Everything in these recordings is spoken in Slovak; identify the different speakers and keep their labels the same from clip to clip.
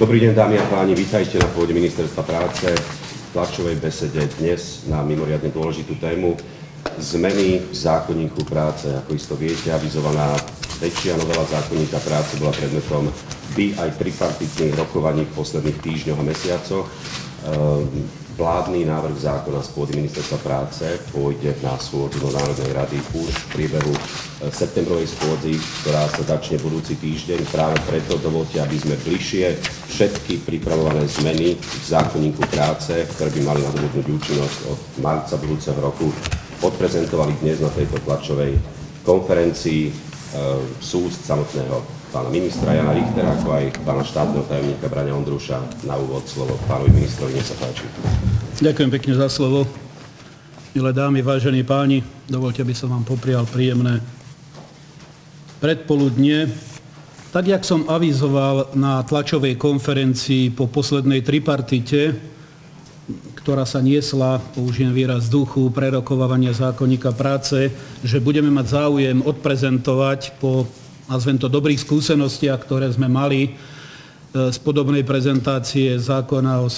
Speaker 1: Dobrý deň, dámy a páni, vítajte na pôde Ministerstva práce v tlačovej besede dnes na mimoriadne dôležitú tému zmeny v zákonníku práce. Ako isto viete, avizovaná väčšia novela zákonníka práce bola predmetom aj tripartitných rokovaní v posledných týždňoch a mesiacoch. Vládny návrh zákona z pôdy Ministerstva práce pôjde na schôdzu do Národnej rady už v priebehu septembrovej schôdzy, ktorá sa začne budúci týždeň. Práve preto dovolte, aby sme bližšie všetky pripravované zmeny v zákonníku práce, ktoré by mali nadobudnúť účinnosť od marca budúceho roku, odprezentovali dnes na tejto tlačovej konferencii z úst samotného pána ministra Jana Richtera, ako aj pána štátneho tajomníka Braňa Ondruša. Na úvod slovo pánovi ministrovi, nech sa páči.
Speaker 2: Ďakujem pekne za slovo. Milé dámy, vážení páni, dovoľte, aby som vám poprial príjemné predpoludnie. Tak, jak som avizoval na tlačovej konferencii po poslednej tripartite, ktorá sa niesla, použijem výraz duchu, prerokovávania zákonníka práce, že budeme mať záujem odprezentovať po, nazvem to, dobrých skúsenostiach, ktoré sme mali z podobnej prezentácie zákona o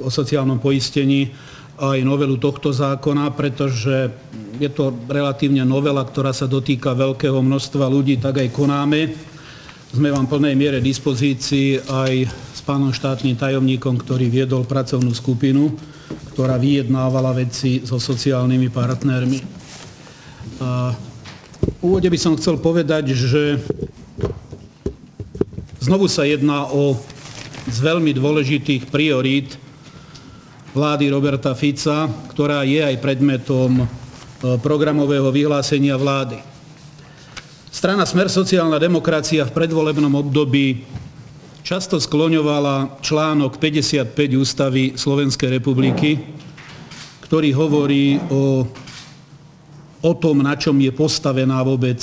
Speaker 2: sociálnom poistení aj novelu tohto zákona, pretože je to relatívne novela, ktorá sa dotýka veľkého množstva ľudí, tak aj konáme. Sme vám v plnej miere dispozícii aj s pánom štátnym tajomníkom, ktorý viedol pracovnú skupinu, ktorá vyjednávala veci so sociálnymi partnermi. V úvode by som chcel povedať, že znovu sa jedná o z veľmi dôležitých priorít vlády Roberta Fica, ktorá je aj predmetom programového vyhlásenia vlády. Strana Smer sociálna demokracia v predvolebnom období často skloňovala článok 55 Ústavy Slovenskej republiky, ktorý hovorí o tom, na čom je postavená vôbec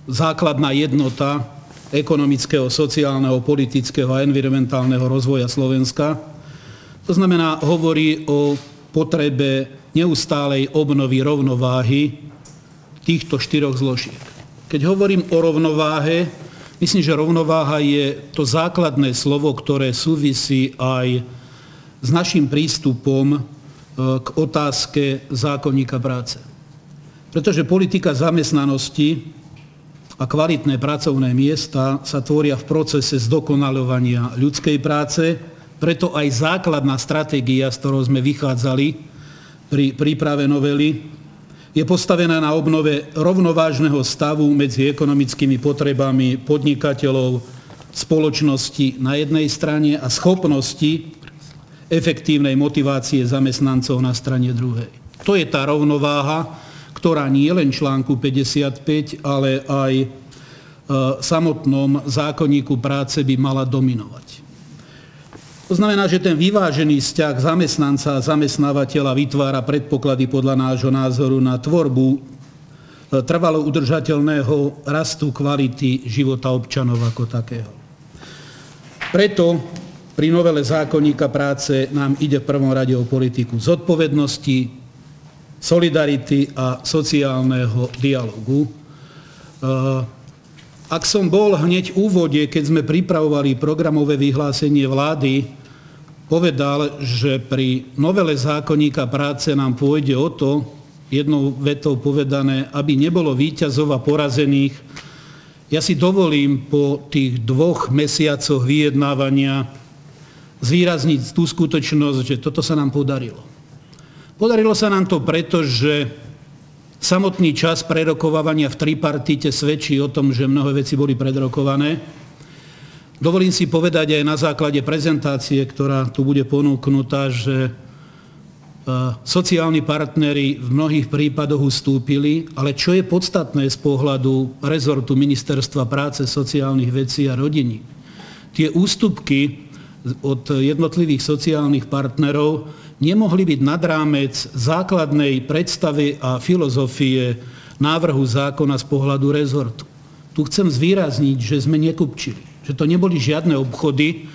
Speaker 2: základná jednota ekonomického, sociálneho, politického a environmentálneho rozvoja Slovenska. To znamená, hovorí o potrebe neustálej obnovy rovnováhy týchto štyroch zložiek. Keď hovorím o rovnováhe, myslím, že rovnováha je to základné slovo, ktoré súvisí aj s našim prístupom k otázke zákonníka práce. Pretože politika zamestnanosti a kvalitné pracovné miesta sa tvoria v procese zdokonaľovania ľudskej práce, preto aj základná stratégia, s ktorou sme vychádzali pri príprave novely, je postavená na obnove rovnovážneho stavu medzi ekonomickými potrebami podnikateľov, spoločnosti na jednej strane a schopnosti efektívnej motivácie zamestnancov na strane druhej. To je tá rovnováha, ktorá nie len článku 55, ale aj samotnom zákonníku práce by mala dominovať. To znamená, že ten vyvážený vzťah zamestnanca a zamestnávateľa vytvára predpoklady podľa nášho názoru na tvorbu trvalo udržateľného rastu kvality života občanov ako takého. Preto pri novele zákonníka práce nám ide v prvom rade o politiku zodpovednosti, solidarity a sociálneho dialogu. Ak som bol hneď v úvode, keď sme pripravovali programové vyhlásenie vlády, povedal, že pri novele zákonníka práce nám pôjde o to, jednou vetou povedané, aby nebolo víťazov a porazených. Ja si dovolím po tých 2 mesiacoch vyjednávania zvýrazniť tú skutočnosť, že toto sa nám podarilo. Podarilo sa nám to preto, že samotný čas prerokovávania v tripartite svedčí o tom, že mnohé veci boli predrokované. Dovolím si povedať aj na základe prezentácie, ktorá tu bude ponúknutá, že sociálni partneri v mnohých prípadoch ustúpili, ale čo je podstatné z pohľadu rezortu Ministerstva práce, sociálnych vecí a rodiny, tie ústupky od jednotlivých sociálnych partnerov nemohli byť nad rámec základnej predstavy a filozofie návrhu zákona z pohľadu rezortu. Tu chcem zvýrazniť, že sme nekupčili, že to neboli žiadne obchody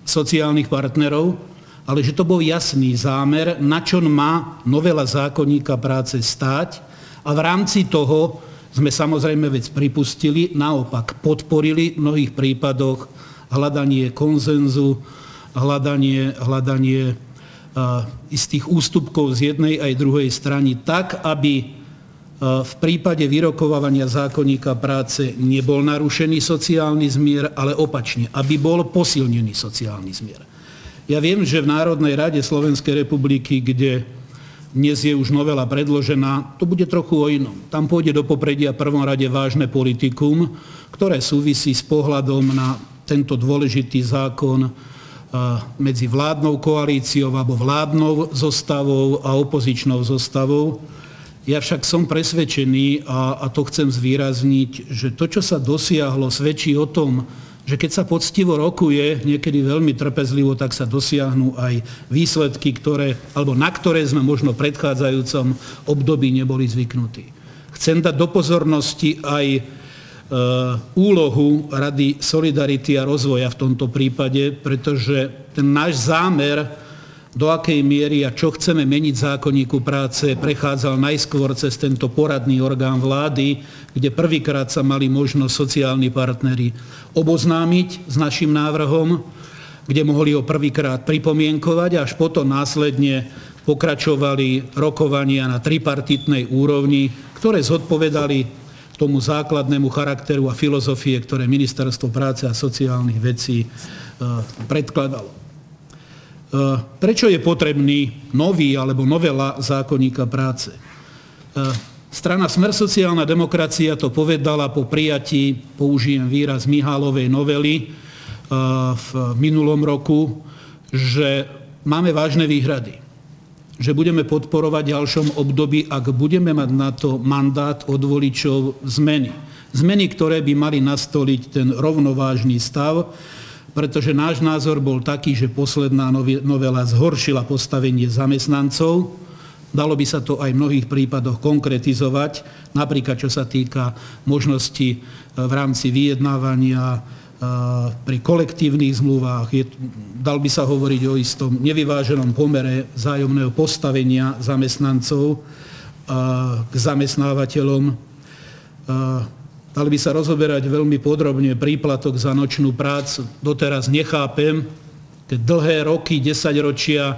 Speaker 2: sociálnych partnerov, ale že to bol jasný zámer, na čom má novela zákonníka práce stáť a v rámci toho sme samozrejme vec pripustili, naopak podporili v mnohých prípadoch hľadanie konsenzu, hľadanie istých ústupkov z jednej aj druhej strany tak, aby v prípade vyrokovávania zákonníka práce nebol narušený sociálny zmier, ale opačne, aby bol posilnený sociálny zmier. Ja viem, že v Národnej rade Slovenskej republiky, kde dnes je už novela predložená, to bude trochu o inom. Tam pôjde do popredia v prvom rade vážne politikum, ktoré súvisí s pohľadom na tento dôležitý zákon medzi vládnou koalíciou alebo vládnou zostavou a opozičnou zostavou. Ja však som presvedčený, a to chcem zvýrazniť, že to, čo sa dosiahlo, svedčí o tom, že keď sa poctivo rokuje, niekedy veľmi trpezlivo, tak sa dosiahnu aj výsledky, na ktoré sme možno v predchádzajúcom období neboli zvyknutí. Chcem dať do pozornosti aj úlohu Rady Solidarity a rozvoja v tomto prípade, pretože ten náš zámer, do akej miery a čo chceme meniť v zákonníku práce, prechádzal najskôr cez tento poradný orgán vlády, kde prvýkrát sa mali možnosť sociálni partneri oboznámiť s našim návrhom, kde mohli ho prvýkrát pripomienkovať, až potom následne pokračovali rokovania na tripartitnej úrovni, ktoré zodpovedali tomu základnému charakteru a filozofie, ktoré Ministerstvo práce a sociálnych vecí predkladalo. Prečo je potrebný nový alebo novela zákonníka práce? Strana Smer sociálna demokracia to povedala po prijatí, použijem výraz, Mihálovej novely v minulom roku, že máme vážne výhrady, že budeme podporovať v ďalšom období, ak budeme mať na to mandát od voličov zmeny. Zmeny, ktoré by mali nastoliť ten rovnovážny stav, pretože náš názor bol taký, že posledná novela zhoršila postavenie zamestnancov. Dalo by sa to aj v mnohých prípadoch konkretizovať, napríklad čo sa týka možnosti v rámci vyjednávania pri kolektívnych zmluvách, dal by sa hovoriť o istom nevyváženom pomere vzájomného postavenia zamestnancov k zamestnávateľom. Dali by sa rozoberať veľmi podrobne príplatok za nočnú prácu. Doteraz nechápem, keď dlhé roky, 10 ročia,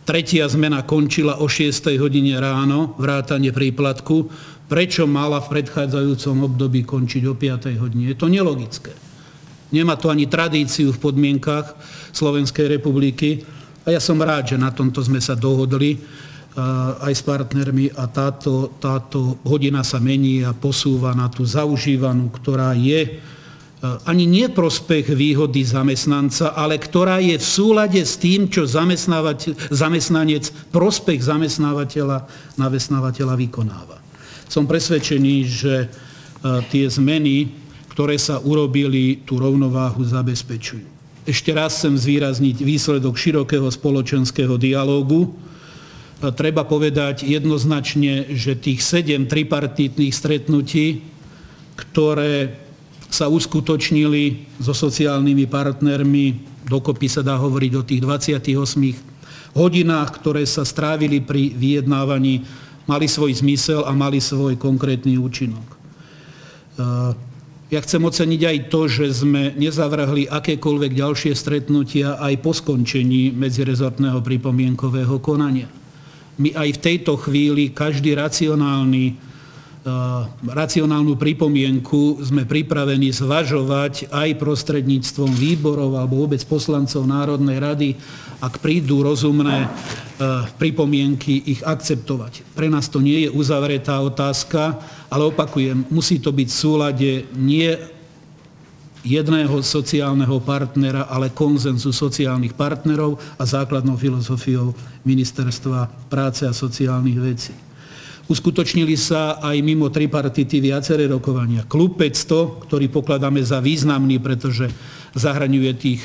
Speaker 2: tretia zmena končila o 6 hodine ráno, vrátane príplatku, prečo mala v predchádzajúcom období končiť o 5 hodine? Je to nelogické. Nemá to ani tradíciu v podmienkach Slovenskej republiky a ja som rád, že na tomto sme sa dohodli aj s partnermi a táto hodina sa mení a posúva na tú zaužívanú, ktorá je ani nie prospech výhody zamestnanca, ale ktorá je v súlade s tým, čo zamestnanec prospech zamestnávateľa vykonáva. Som presvedčený, že tie zmeny, ktoré sa urobili, tú rovnováhu zabezpečujú. Ešte raz chcem zvýrazniť výsledok širokého spoločenského dialógu. Treba povedať jednoznačne, že tých 7 tripartitných stretnutí, ktoré sa uskutočnili so sociálnymi partnermi, dokopy sa dá hovoriť o tých 28 hodinách, ktoré sa strávili pri vyjednávaní, mali svoj zmysel a mali svoj konkrétny účinok. Ja chcem oceniť aj to, že sme nezavrhli akékoľvek ďalšie stretnutia aj po skončení medzirezortného pripomienkového konania. My aj v tejto chvíli každý racionálnu pripomienku sme pripravení zvažovať aj prostredníctvom výborov alebo vôbec poslancov Národnej rady, ak prídu rozumné pripomienky, ich akceptovať. Pre nás to nie je uzavretá otázka, ale opakujem, musí to byť v súlade nie jedného sociálneho partnera, ale konsenzu sociálnych partnerov a základnou filozofiou Ministerstva práce a sociálnych vecí. Uskutočnili sa aj mimo tripartity viaceré rokovania. Klub 500, ktorý pokladáme za významný, pretože zahraňuje tých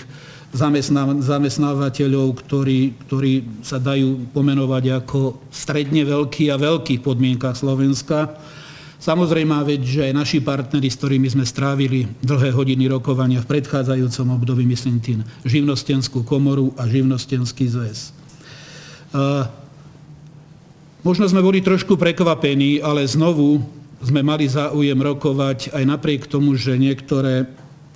Speaker 2: zamestnávateľov, ktorí sa dajú pomenovať ako stredne veľký a veľký v podmienkach Slovenska. Samozrejme vec, že aj naši partneri, s ktorými sme strávili dlhé hodiny rokovania v predchádzajúcom období, myslím tým živnostenskú komoru a živnostenský zväz. Možno sme boli trošku prekvapení, ale znovu sme mali záujem rokovať aj napriek tomu, že niektoré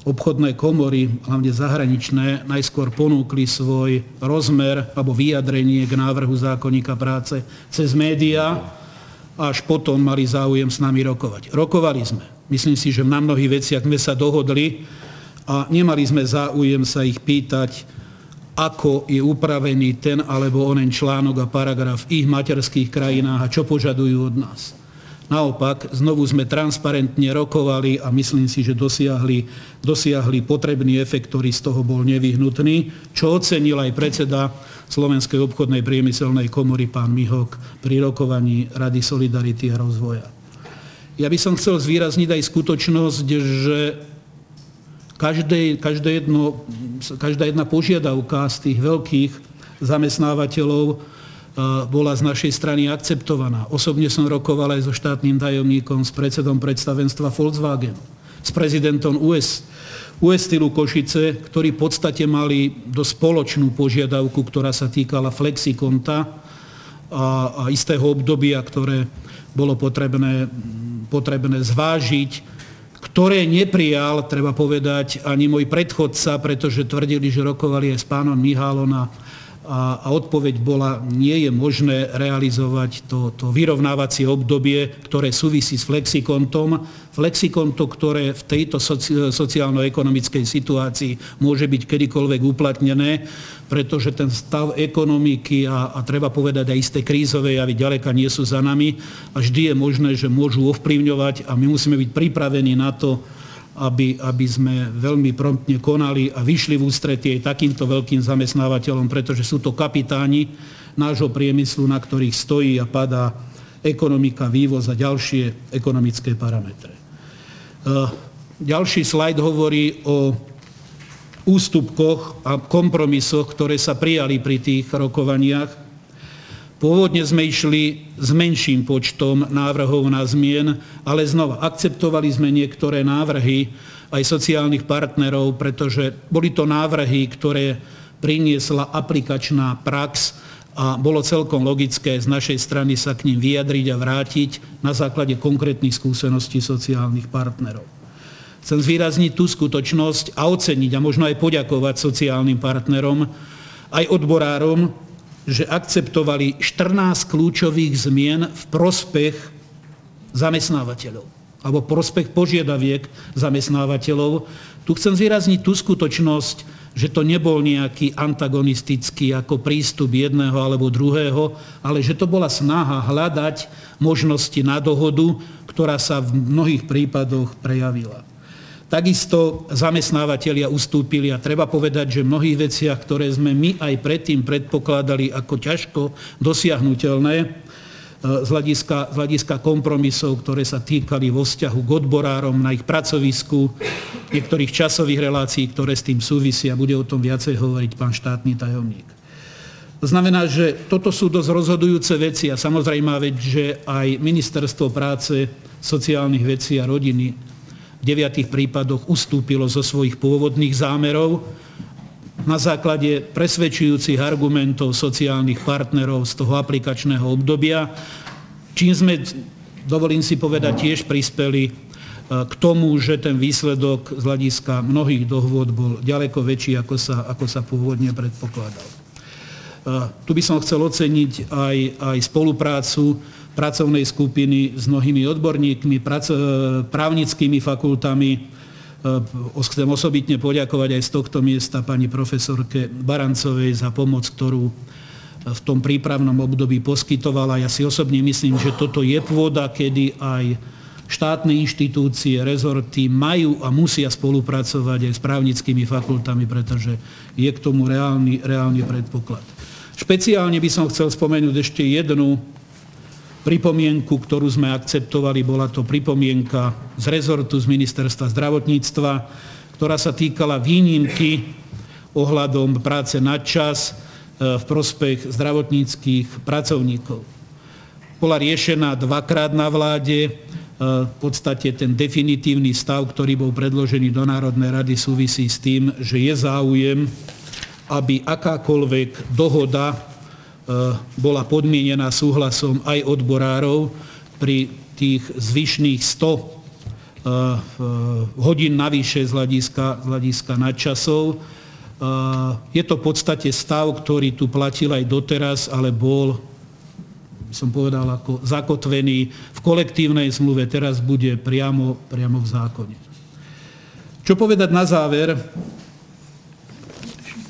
Speaker 2: obchodné komory, hlavne zahraničné, najskôr ponúkli svoj rozmer alebo vyjadrenie k návrhu zákonníka práce cez médiá, až potom mali záujem s nami rokovať. Rokovali sme. Myslím si, že na mnohých veciach sme sa dohodli a nemali sme záujem sa ich pýtať, ako je upravený ten alebo onen článok a paragraf v ich materských krajinách a čo požadujú od nás. Naopak, znovu sme transparentne rokovali a myslím si, že dosiahli potrebný efekt, ktorý z toho bol nevyhnutný, čo ocenil aj predseda Slovenskej obchodnej priemyselnej komory pán Mihok pri rokovaní Rady Solidarity a rozvoja. Ja by som chcel zvýrazniť aj skutočnosť, že každá jedna požiadavka z tých veľkých zamestnávateľov bola z našej strany akceptovaná. Osobne som rokoval aj so štátnym tajomníkom, s predsedom predstavenstva Volkswagenu, s prezidentom US Stylu Košice, ktorí v podstate mali spoločnú požiadavku, ktorá sa týkala flexikonta a istého obdobia, ktoré bolo potrebné zvážiť, ktoré neprijal, treba povedať, ani môj predchodca, pretože tvrdili, že rokovali aj s pánom Mihálom a odpoveď bola, nie je možné realizovať to vyrovnávacie obdobie, ktoré súvisí s flexikontom. Flexikonto, ktoré v tejto sociálno-ekonomickej situácii môže byť kedykoľvek uplatnené, pretože ten stav ekonomiky a treba povedať aj isté krízové javy ďaleka nie sú za nami a vždy je možné, že môžu ovplyvňovať a my musíme byť pripravení na to, aby sme veľmi promptne konali a vyšli v ústretie aj takýmto veľkým zamestnávateľom, pretože sú to kapitáni nášho priemyslu, na ktorých stojí a padá ekonomika, vývoz a ďalšie ekonomické parametre. Ďalší slajd hovorí o ústupkoch a kompromisoch, ktoré sa prijali pri tých rokovaniach. Pôvodne sme išli s menším počtom návrhov na zmien, ale znova akceptovali sme niektoré návrhy aj sociálnych partnerov, pretože boli to návrhy, ktoré priniesla aplikačná prax a bolo celkom logické z našej strany sa k nim vyjadriť a vrátiť na základe konkrétnych skúseností sociálnych partnerov. Chcem zvýrazniť tú skutočnosť a oceniť a možno aj poďakovať sociálnym partnerom, aj odborárom, že akceptovali 14 kľúčových zmien v prospech zamestnávateľov alebo prospech požiadaviek zamestnávateľov. Tu chcem zvýrazniť tú skutočnosť, že to nebol nejaký antagonistický ako prístup jedného alebo druhého, ale že to bola snaha hľadať možnosti na dohodu, ktorá sa v mnohých prípadoch prejavila. Takisto zamestnávateľia ustúpili a treba povedať, že v mnohých veciach, ktoré sme my aj predtým predpokladali ako ťažko dosiahnuteľné z hľadiska kompromisov, ktoré sa týkali vo vzťahu k odborárom na ich pracovisku, niektorých časových relácií, ktoré s tým súvisia. Bude o tom viacej hovoriť pán štátny tajomník. To znamená, že toto sú dosť rozhodujúce veci a samozrejme vec, že aj Ministerstvo práce, sociálnych vecí a rodiny v 9 prípadoch ustúpilo zo svojich pôvodných zámerov na základe presvedčujúcich argumentov sociálnych partnerov z toho aplikačného obdobia, čím sme, dovolím si povedať, tiež prispeli k tomu, že ten výsledok z hľadiska mnohých dohôd bol ďaleko väčší, ako sa pôvodne predpokladal. Tu by som chcel oceniť aj spoluprácu pracovnej skupiny s mnohými odborníkmi, právnickými fakultami. Chcem osobitne poďakovať aj z tohto miesta pani profesorke Barancovej za pomoc, ktorú v tom prípravnom období poskytovala. Ja si osobne myslím, že toto je pôda, kedy aj štátne inštitúcie, rezorty majú a musia spolupracovať aj s právnickými fakultami, pretože je k tomu reálny predpoklad. Špeciálne by som chcel spomenúť ešte jednu pripomienku, ktorú sme akceptovali, bola to pripomienka z rezortu, z ministerstva zdravotníctva, ktorá sa týkala výnimky ohľadom práce nadčas v prospech zdravotníckych pracovníkov. Bola riešená dvakrát na vláde, v podstate ten definitívny stav, ktorý bol predložený do Národnej rady, súvisí s tým, že je záujem, aby akákoľvek dohoda bola podmienená súhlasom aj odborárov pri tých zvyšných 100 hodín navyše z hľadiska nadčasov. Je to v podstate stav, ktorý tu platil aj doteraz, ale bol, som povedal, ako zakotvený v kolektívnej zmluve, teraz bude priamo v zákone. Čo povedať na záver?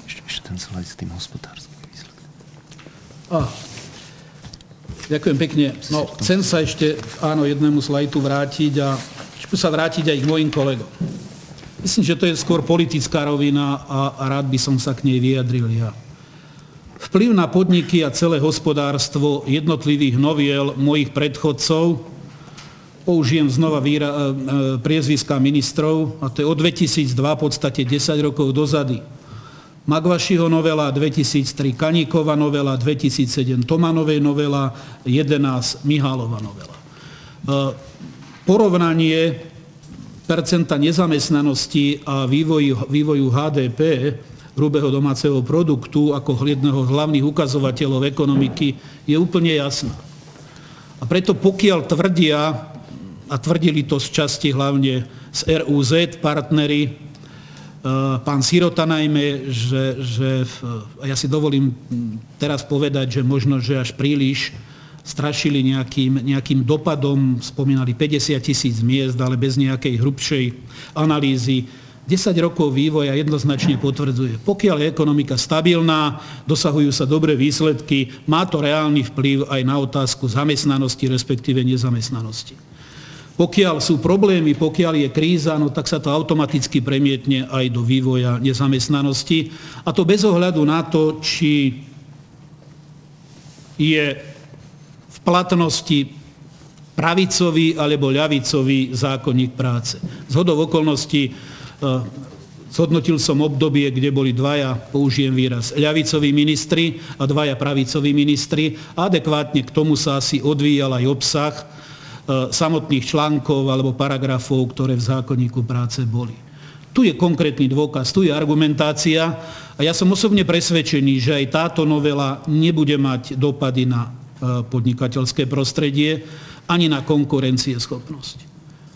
Speaker 3: Ešte ten slajd s tým hospodárskym výsledkom.
Speaker 2: Ďakujem pekne. No, chcem sa ešte jednému slajdu vrátiť a sa vrátiť aj k mojim kolegom. Myslím, že to je skôr politická rovina a rád by som sa k nej vyjadril ja. Vplyv na podniky a celé hospodárstvo jednotlivých noviel mojich predchodcov, použijem znova priezviská ministrov, a to je od 2002, v podstate 10 rokov dozady. Magvašiho novela 2003, Kaníkova novela 2007, Tomanovej novela 11, Mihálova novela. Porovnanie percenta nezamestnanosti a vývoju HDP, hrubého domáceho produktu, ako jedného z hlavných ukazovateľov ekonomiky, je úplne jasná. A preto pokiaľ tvrdia, a tvrdili to z časti hlavne z RUZ partneri, pán Sirota najmä, že ja si dovolím teraz povedať, že možno, že až príliš strašili nejakým dopadom, spomínali 50 000 miest, ale bez nejakej hrubšej analýzy. 10 rokov vývoja jednoznačne potvrdzuje. Pokiaľ je ekonomika stabilná, dosahujú sa dobré výsledky, má to reálny vplyv aj na otázku zamestnanosti, respektíve nezamestnanosti. Pokiaľ sú problémy, pokiaľ je kríza, no tak sa to automaticky premietne aj do vývoja nezamestnanosti. A to bez ohľadu na to, či je platnosti pravicový alebo ľavicový zákonník práce. Zhodou okolností zhodnotil som obdobie, kde boli dvaja, použijem výraz, ľavicoví ministri a dvaja pravicoví ministri. Adekvátne k tomu sa asi odvíjal aj obsah samotných článkov alebo paragrafov, ktoré v zákonníku práce boli. Tu je konkrétny dôkaz, tu je argumentácia a ja som osobne presvedčený, že aj táto novela nebude mať dopady na podnikateľské prostredie, ani na konkurencieschopnosť.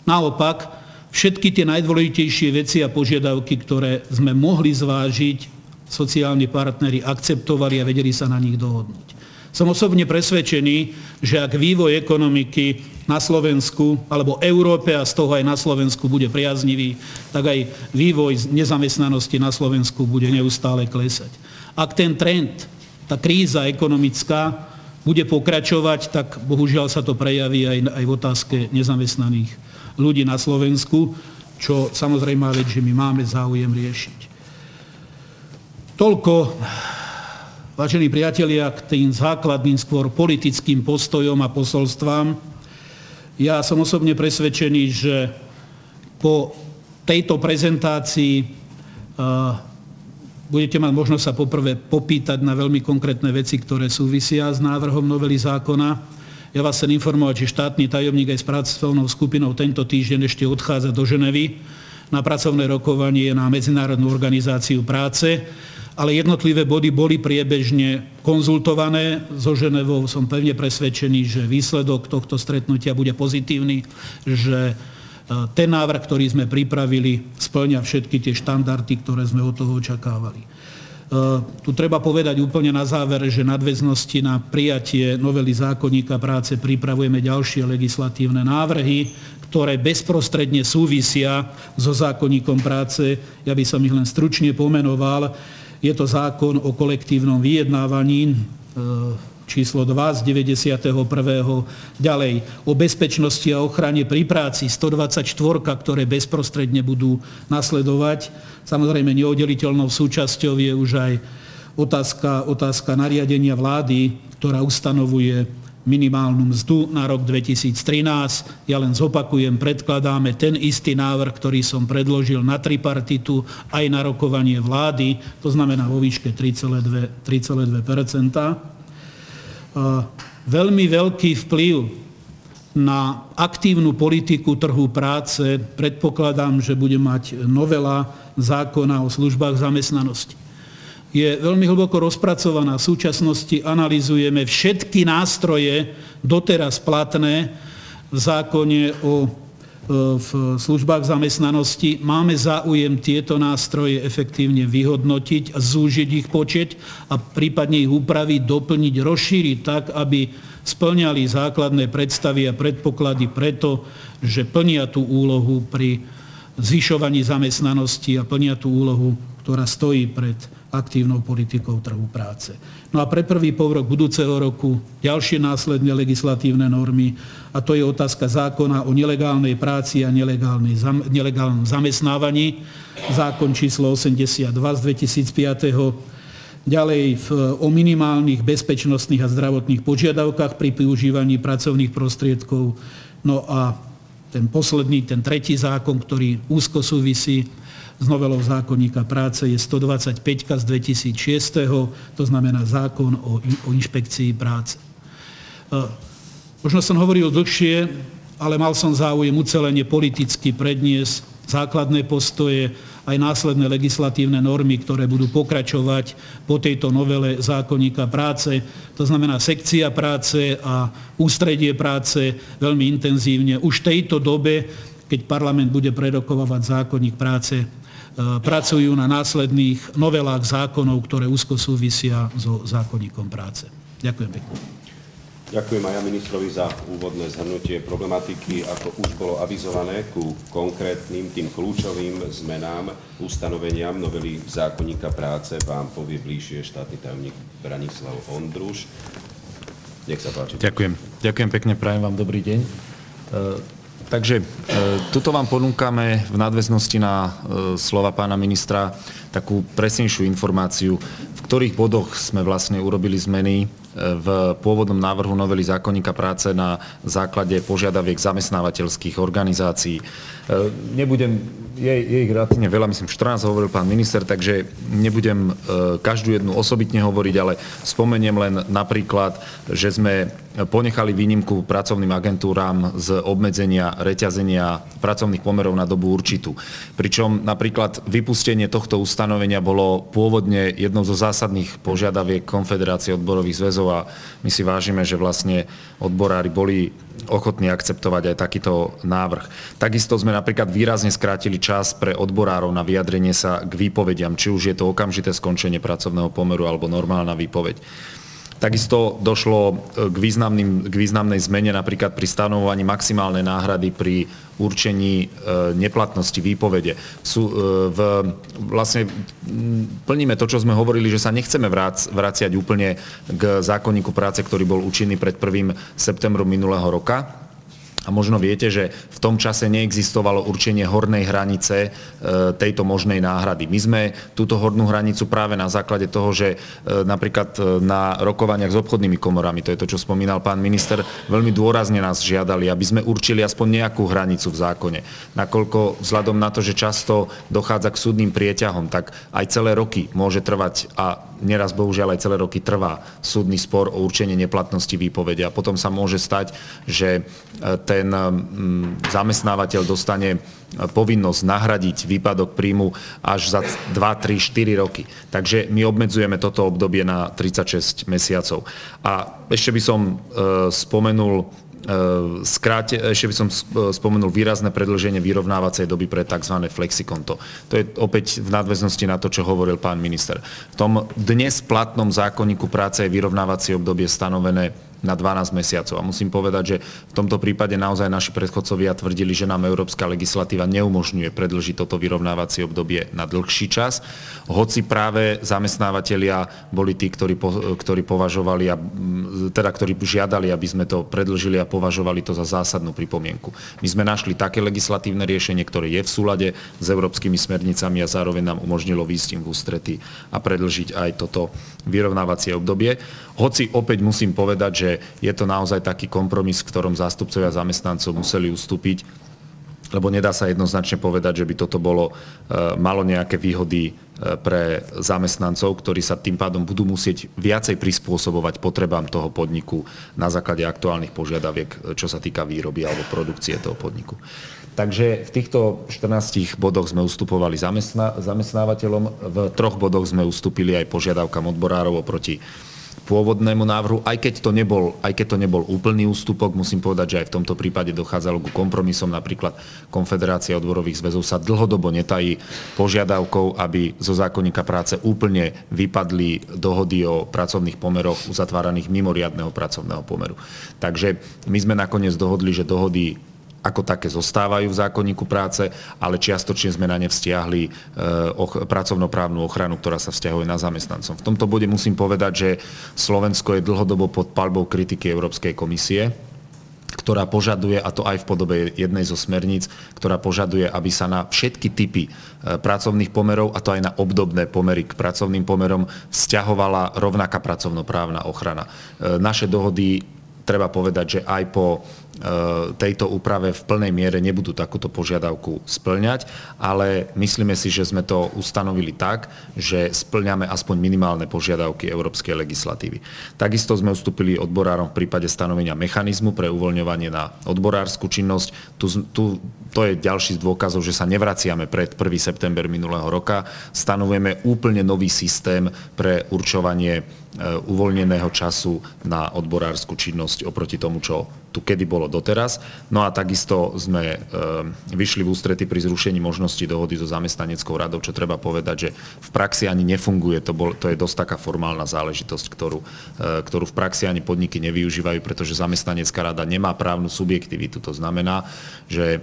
Speaker 2: Naopak, všetky tie najdôležitejšie veci a požiadavky, ktoré sme mohli zvážiť, sociálni partneri akceptovali a vedeli sa na nich dohodnúť. Som osobne presvedčený, že ak vývoj ekonomiky na Slovensku, alebo Európe a z toho aj na Slovensku bude priaznivý, tak aj vývoj nezamestnanosti na Slovensku bude neustále klesať. Ak ten trend, tá kríza ekonomická, bude pokračovať, tak bohužiaľ sa to prejaví aj v otázke nezamestnaných ľudí na Slovensku, čo samozrejme vec, že my máme záujem riešiť. Toľko, vážení priatelia, k tým základným skôr politickým postojom a posolstvám. Ja som osobne presvedčený, že po tejto prezentácii budete mať možnosť sa poprvé popýtať na veľmi konkrétne veci, ktoré súvisia s návrhom novely zákona. Ja vás chcem informovať, že štátny tajomník aj s pracovnou skupinou tento týždeň ešte odchádza do Ženevy na pracovné rokovanie na Medzinárodnú organizáciu práce, ale jednotlivé body boli priebežne konzultované. So Ženevou som pevne presvedčený, že výsledok tohto stretnutia bude pozitívny, že ten návrh, ktorý sme pripravili, spĺňa všetky tie štandardy, ktoré sme od toho očakávali. Tu treba povedať úplne na záver, že nadväznosti na prijatie novely zákonníka práce pripravujeme ďalšie legislatívne návrhy, ktoré bezprostredne súvisia so zákonníkom práce. Ja by som ich len stručne pomenoval. Je to zákon o kolektívnom vyjednávaní, číslo 2 z 91. Ďalej o bezpečnosti a ochrane pri práci 124, ktoré bezprostredne budú nasledovať. Samozrejme neoddeliteľnou súčasťou je už aj otázka nariadenia vlády, ktorá ustanovuje minimálnu mzdu na rok 2013. Ja len zopakujem, predkladáme ten istý návrh, ktorý som predložil na tripartitu aj na rokovanie vlády, to znamená vo výške 3,2%. Veľmi veľký vplyv na aktívnu politiku trhu práce predpokladám, že bude mať novela zákona o službách zamestnanosti. Je veľmi hlboko rozpracovaná. V súčasnosti analyzujeme všetky nástroje doteraz platné v zákone v službách zamestnanosti. Máme záujem tieto nástroje efektívne vyhodnotiť a zúžiť ich počet a prípadne ich upraviť, doplniť, rozšíriť tak, aby spĺňali základné predstavy a predpoklady preto, že plnia tú úlohu pri zvyšovaní zamestnanosti a plnia tú úlohu, ktorá stojí pred aktívnou politikou trhu práce. No a pre prvý polrok budúceho roku ďalšie následné legislatívne normy, a to je otázka zákona o nelegálnej práci a nelegálnom zamestnávaní, zákon číslo 82 z 2005. Ďalej o minimálnych bezpečnostných a zdravotných požiadavkách pri využívaní pracovných prostriedkov. No a ten posledný, ten tretí zákon, ktorý úzko súvisí s novelou zákonníka práce, je 125 z 2006, to znamená zákon o inšpekcii práce. Možno som hovoril dlhšie, ale mal som záujem ucelene politicky predniesť základné postoje, aj následné legislatívne normy, ktoré budú pokračovať po tejto novele zákonníka práce. To znamená sekcia práce a ústredie práce veľmi intenzívne. Už v tejto dobe, keď parlament bude prerokovávať zákonník práce, pracujú na následných novelách zákonov, ktoré úzko súvisia so zákonníkom práce. Ďakujem pekne.
Speaker 1: Ďakujem aj ja ministrovi za úvodné zhrnutie problematiky. Ako už bolo avizované, ku konkrétnym, tým kľúčovým zmenám, ustanoveniam novely zákonníka práce vám povie bližšie štátny tajomník Branislav Ondruš. Nech sa páči.
Speaker 3: Ďakujem. Ďakujem pekne, prajem vám dobrý deň. Takže tuto vám ponúkame v nadväznosti na slova pána ministra takú presnejšiu informáciu, v ktorých bodoch sme vlastne urobili zmeny v pôvodnom návrhu novely zákonníka práce na základe požiadaviek zamestnávateľských organizácií. Je ich relatívne veľa, myslím 14 hovoril pán minister, takže nebudem každú jednu osobitne hovoriť, ale spomeniem len napríklad, že sme ponechali výnimku pracovným agentúram z obmedzenia reťazenia pracovných pomerov na dobu určitú. Pričom napríklad vypustenie tohto ustanovenia bolo pôvodne jednou zo zásadných požiadaviek Konfederácie odborových zväzov a my si vážime, že vlastne odborári boli ochotní akceptovať aj takýto návrh. Takisto sme napríklad výrazne skrátili čas pre odborárov na vyjadrenie sa k výpovediam, či už je to okamžité skončenie pracovného pomeru alebo normálna výpoveď. Takisto došlo k významnej zmene napríklad pri stanovovaní maximálnej náhrady pri určení neplatnosti výpovede. Vlastne plníme to, čo sme hovorili, že sa nechceme vraciať úplne k zákonníku práce, ktorý bol účinný pred 1. septembrom minulého roka. A možno viete, že v tom čase neexistovalo určenie hornej hranice tejto možnej náhrady. My sme túto hornú hranicu práve na základe toho, že napríklad na rokovaniach s obchodnými komorami, to je to, čo spomínal pán minister, veľmi dôrazne nás žiadali, aby sme určili aspoň nejakú hranicu v zákone. Nakoľko vzhľadom na to, že často dochádza k súdnym prieťahom, tak aj celé roky môže trvať a neraz bohužiaľ aj celé roky trvá súdny spor o určenie neplatnosti výpovede a potom sa môže stať, že ten zamestnávateľ dostane povinnosť nahradiť výpadok príjmu až za 2, 3, 4 roky. Takže my obmedzujeme toto obdobie na 36 mesiacov. A ešte by som spomenul výrazné predĺženie vyrovnávacej doby pre tzv. Flexikonto. To je opäť v nadväznosti na to, čo hovoril pán minister. V tom dnes platnom zákonníku práce je vyrovnávacie obdobie stanovené na 12 mesiacov. A musím povedať, že v tomto prípade naozaj naši predchodcovia tvrdili, že nám európska legislatíva neumožňuje predĺžiť toto vyrovnávacie obdobie na dlhší čas. Hoci práve zamestnávateľia boli tí, ktorí považovali, ktorí žiadali, aby sme to predĺžili a považovali to za zásadnú pripomienku. My sme našli také legislatívne riešenie, ktoré je v súlade s európskymi smernicami a zároveň nám umožnilo výjsť im v ústrety a predĺžiť aj toto vyrovnávacie obdobie. Hoci opäť musím povedať, že je to naozaj taký kompromis, v ktorom zástupcovia zamestnancov museli ustúpiť, lebo nedá sa jednoznačne povedať, že by toto malo nejaké výhody pre zamestnancov, ktorí sa tým pádom budú musieť viacej prispôsobovať potrebám toho podniku na základe aktuálnych požiadaviek, čo sa týka výroby alebo produkcie toho podniku. Takže v týchto 14 bodoch sme ustupovali zamestnávateľom, v 3 bodoch sme ustúpili aj požiadavkám odborárov oproti pôvodnému návrhu, aj keď to nebol úplný ústupok, musím povedať, že aj v tomto prípade dochádzalo ku kompromisom. Napríklad Konfederácia odborových zväzov sa dlhodobo netají požiadavkou, aby zo zákonníka práce úplne vypadli dohody o pracovných pomeroch uzatváraných mimo riadneho pracovného pomeru. Takže my sme nakoniec dohodli, že dohody ako také zostávajú v zákonníku práce, ale čiastočne sme na ne vzťahli pracovnoprávnu ochranu, ktorá sa vzťahuje na zamestnancov. V tomto bode musím povedať, že Slovensko je dlhodobo pod paľbou kritiky Európskej komisie, ktorá požaduje, a to aj v podobe jednej zo smerníc, ktorá požaduje, aby sa na všetky typy pracovných pomerov, a to aj na obdobné pomery k pracovným pomerom, vzťahovala rovnaká pracovnoprávna ochrana. Naše dohody, treba povedať, že aj po tejto úprave v plnej miere nebudú takúto požiadavku spĺňať, ale myslíme si, že sme to ustanovili tak, že spĺňame aspoň minimálne požiadavky európskej legislatívy. Takisto sme ustúpili odborárom v prípade stanovenia mechanizmu pre uvoľňovanie na odborárskú činnosť. To je ďalší z dôkazov, že sa nevraciame pred 1. september minulého roka. Stanovujeme úplne nový systém pre určovanie uvoľneného času na odborárskú činnosť oproti tomu, čo tu kedy bolo doteraz. No a takisto sme vyšli v ústrety pri zrušení možnosti dohody so zamestnaneckou radou, čo treba povedať, že v praxi ani nefunguje. To je dosť taká formálna záležitosť, ktorú v praxi ani podniky nevyužívajú, pretože zamestnanecká rada nemá právnu subjektivitu. To znamená, že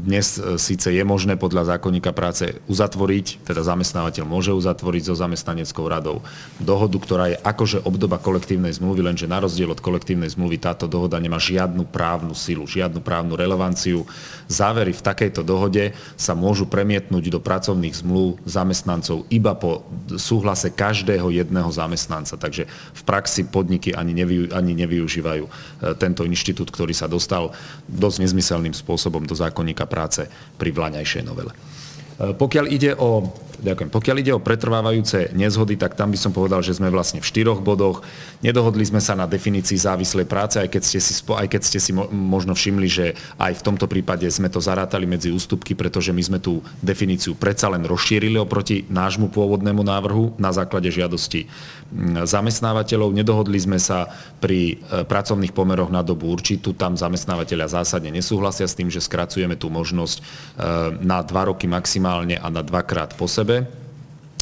Speaker 3: dnes síce je možné podľa zákonníka práce uzatvoriť, teda zamestnávateľ môže uzatvoriť so zamestnaneckou radou dohodu, ktorá je akože obdoba kolektívnej zmluvy, lenže na rozdiel od kolektívnej zmluvy táto dohoda nemá žiadnu právnu silu, žiadnu právnu relevanciu. Závery v takejto dohode sa môžu premietnúť do pracovných zmluv zamestnancov iba po súhlase každého jedného zamestnanca. Takže v praxi podniky ani nevyužívajú tento inštitút, ktorý sa dostal dosť nezmyselným spôsobom do zákonníka práce pri vlaňajšej novele. Pokiaľ ide o pretrvávajúce nezhody, tak tam by som povedal, že sme vlastne v 4 bodoch. Nedohodli sme sa na definícii závislej práce, aj keď ste si možno všimli, že aj v tomto prípade sme to zarátali medzi ústupky, pretože my sme tú definíciu predsa len rozšírili oproti nášmu pôvodnému návrhu na základe žiadosti zamestnávateľov. Nedohodli sme sa pri pracovných pomeroch na dobu určitú. Tam zamestnávateľia zásadne nesúhlasia s tým, že skracujeme tú možnosť na 2 roky maximálne a na 2-krát po sebe.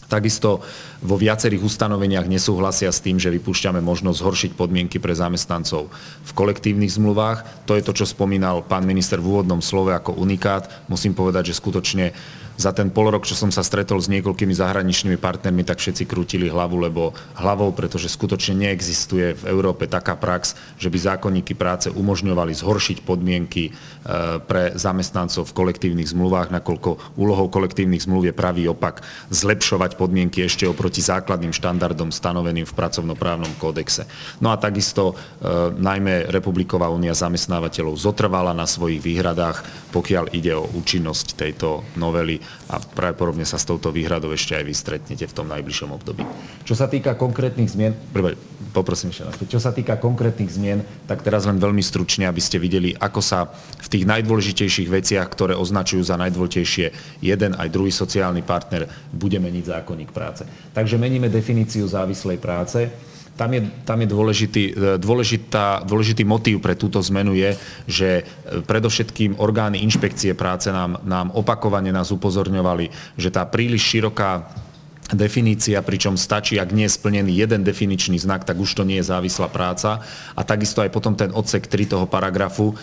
Speaker 3: Takisto vo viacerých ustanoveniach nesúhlasia s tým, že vypúšťame možnosť zhoršiť podmienky pre zamestnancov v kolektívnych zmluvách. To je to, čo spomínal pán minister v úvodnom slove ako unikát. Musím povedať, že skutočne za ten polrok, čo som sa stretol s niekoľkými zahraničnými partnermi, tak všetci krútili hlavou, pretože skutočne neexistuje v Európe taká prax, že by zákonníky práce umožňovali zhoršiť podmienky pre zamestnancov v kolektívnych zmluvách, nakoľko úlohou kolektívnych zmluv je pravý opak, zlepšovať podmienky ešte oproti základným štandardom stanoveným v pracovnoprávnom kódexe. No a takisto najmä Republiková únia zamestnávateľov zotrvala na svojich výhradách, pokiaľ ide o účinnosť tejto novely, a pravdepodobne sa s touto výhradou ešte aj vy stretnete v tom najbližšom období. Čo sa týka konkrétnych zmien, čo sa týka konkrétnych zmien, tak teraz len veľmi stručne, aby ste videli, ako sa v tých najdôležitejších veciach, ktoré označujú za najdôležitejšie jeden aj druhý sociálny partner, bude meniť zákonník práce. Takže meníme definíciu závislej práce. Tam je dôležitý motív pre túto zmenu je, že predovšetkým orgány inšpekcie práce nám opakovane nás upozorňovali, že tá príliš široká definícia, pričom stačí, ak nie je splnený jeden definičný znak, tak už to nie je závislá práca. A takisto aj potom ten odsek 3 toho paragrafu,